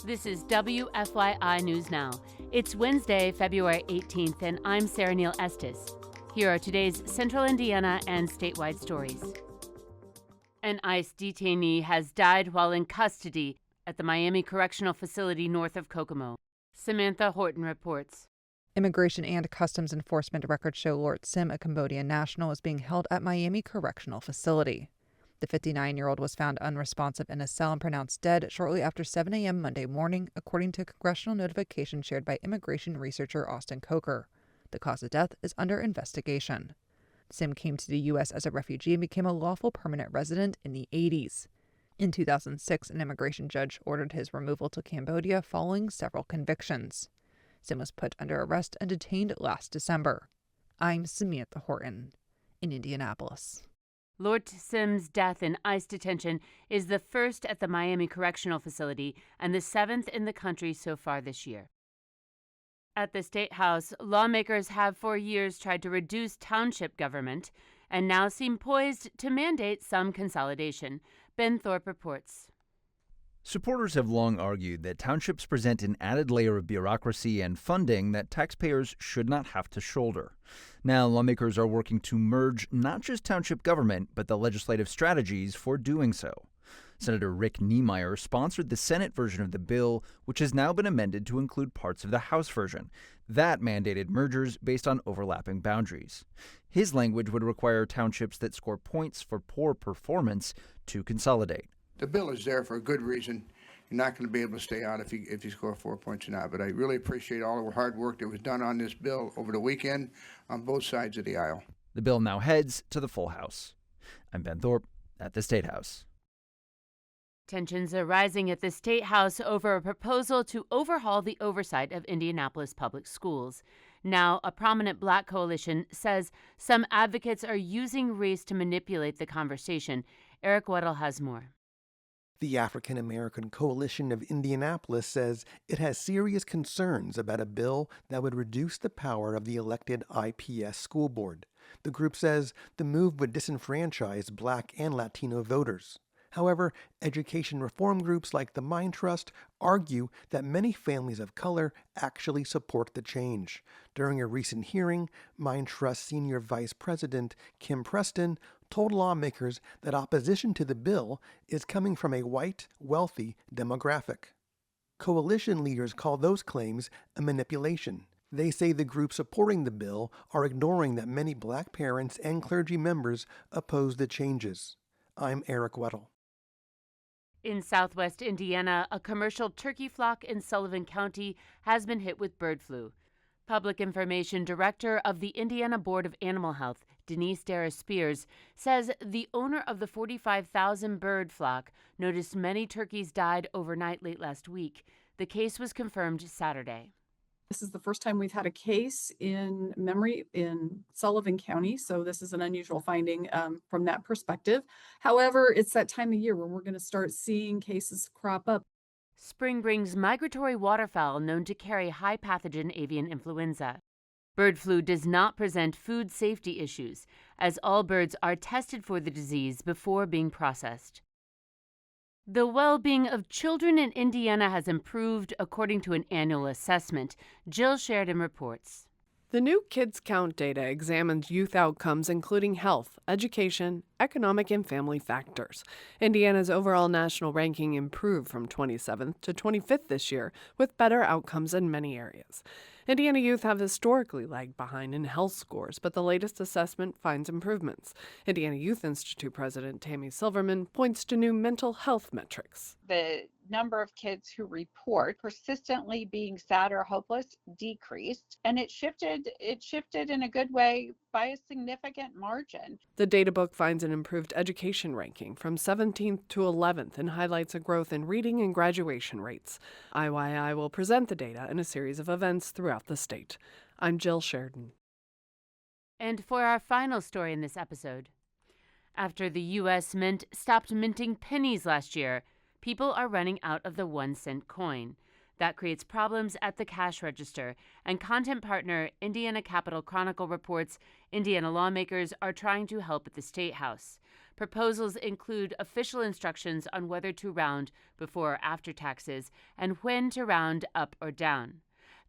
This is WFYI News Now. It's Wednesday, February 18th, and I'm Sarah Neal Estes. Here are today's Central Indiana and statewide stories. An ICE detainee has died while in custody at the Miami Correctional Facility north of Kokomo. Samantha Horton reports. Immigration and Customs Enforcement records show Lord Sim, a Cambodian national, is being held at Miami Correctional Facility. The 59-year-old was found unresponsive in a cell and pronounced dead shortly after 7 a.m. Monday morning, according to a congressional notification shared by immigration researcher Austin Coker. The cause of death is under investigation. Sim came to the U.S. as a refugee and became a lawful permanent resident in the 80s. In 2006, an immigration judge ordered his removal to Cambodia following several convictions. Sim was put under arrest and detained last December. I'm Samantha Horton in Indianapolis. Lord Sim's death in ICE detention is the first at the Miami Correctional Facility and the seventh in the country so far this year. At the Statehouse, lawmakers have for years tried to reduce township government and now seem poised to mandate some consolidation. Ben Thorpe reports. Supporters have long argued that townships present an added layer of bureaucracy and funding that taxpayers should not have to shoulder. Now, lawmakers are working to merge not just township government, but the legislative strategies for doing so. Senator Rick Niemeyer sponsored the Senate version of the bill, which has now been amended to include parts of the House version. That mandated mergers based on overlapping boundaries. His language would require townships that score points for poor performance to consolidate. The bill is there for a good reason. You're not going to be able to stay out if you score 4 points or not. But I really appreciate all the hard work that was done on this bill over the weekend on both sides of the aisle. The bill now heads to the full House. I'm Ben Thorpe at the Statehouse. Tensions are rising at the Statehouse over a proposal to overhaul the oversight of Indianapolis Public Schools. Now, a prominent Black coalition says some advocates are using race to manipulate the conversation. Eric Weddle has more. The African American Coalition of Indianapolis says it has serious concerns about a bill that would reduce the power of the elected IPS school board. The group says the move would disenfranchise Black and Latino voters. However, education reform groups like the Mind Trust argue that many families of color actually support the change. During a recent hearing, Mind Trust Senior Vice President Kim Preston told lawmakers that opposition to the bill is coming from a white, wealthy demographic. Coalition leaders call those claims a manipulation. They say the groups supporting the bill are ignoring that many Black parents and clergy members oppose the changes. I'm Eric Weddle. In southwest Indiana, a commercial turkey flock in Sullivan County has been hit with bird flu. Public Information Director of the Indiana Board of Animal Health, Denise Darris-Spears, says the owner of the 45,000 bird flock noticed many turkeys died overnight late last week. The case was confirmed Saturday. This is the first time we've had a case in memory in Sullivan County, so this is an unusual finding from that perspective. However, it's that time of year when we're going to start seeing cases crop up. Spring brings migratory waterfowl known to carry high pathogen avian influenza. Bird flu does not present food safety issues, as all birds are tested for the disease before being processed. The well-being of children in Indiana has improved according to an annual assessment. Jill Sheridan reports. The new Kids Count data examines youth outcomes including health, education, economic, and family factors. Indiana's overall national ranking improved from 27th to 25th this year, with better outcomes in many areas. Indiana youth have historically lagged behind in health scores, but the latest assessment finds improvements. Indiana Youth Institute President Tammy Silverman points to new mental health metrics. The number of kids who report persistently being sad or hopeless decreased, and it shifted in a good way by a significant margin. The data book finds an improved education ranking from 17th to 11th and highlights a growth in reading and graduation rates. IYI will present the data in a series of events throughout the state. I'm Jill Sheridan. And for our final story in this episode, after the U.S. Mint stopped minting pennies last year, people are running out of the 1-cent coin. That creates problems at the cash register, and content partner Indiana Capital Chronicle reports Indiana lawmakers are trying to help at the Statehouse. Proposals include official instructions on whether to round before or after taxes and when to round up or down.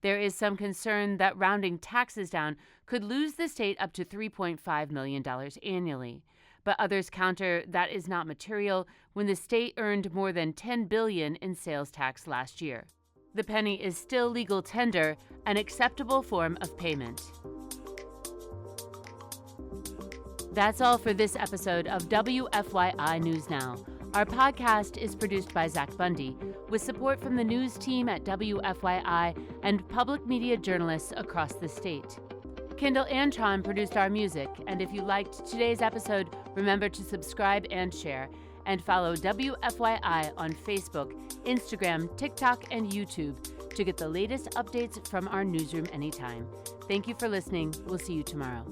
There is some concern that rounding taxes down could lose the state up to $3.5 million annually. But others counter that is not material when the state earned more than $10 billion in sales tax last year. The penny is still legal tender, an acceptable form of payment. That's all for this episode of WFYI News Now. Our podcast is produced by Zach Bundy, with support from the news team at WFYI and public media journalists across the state. Kendall Antron produced our music, and if you liked today's episode, remember to subscribe and share, and follow WFYI on Facebook, Instagram, TikTok, and YouTube to get the latest updates from our newsroom anytime. Thank you for listening. We'll see you tomorrow.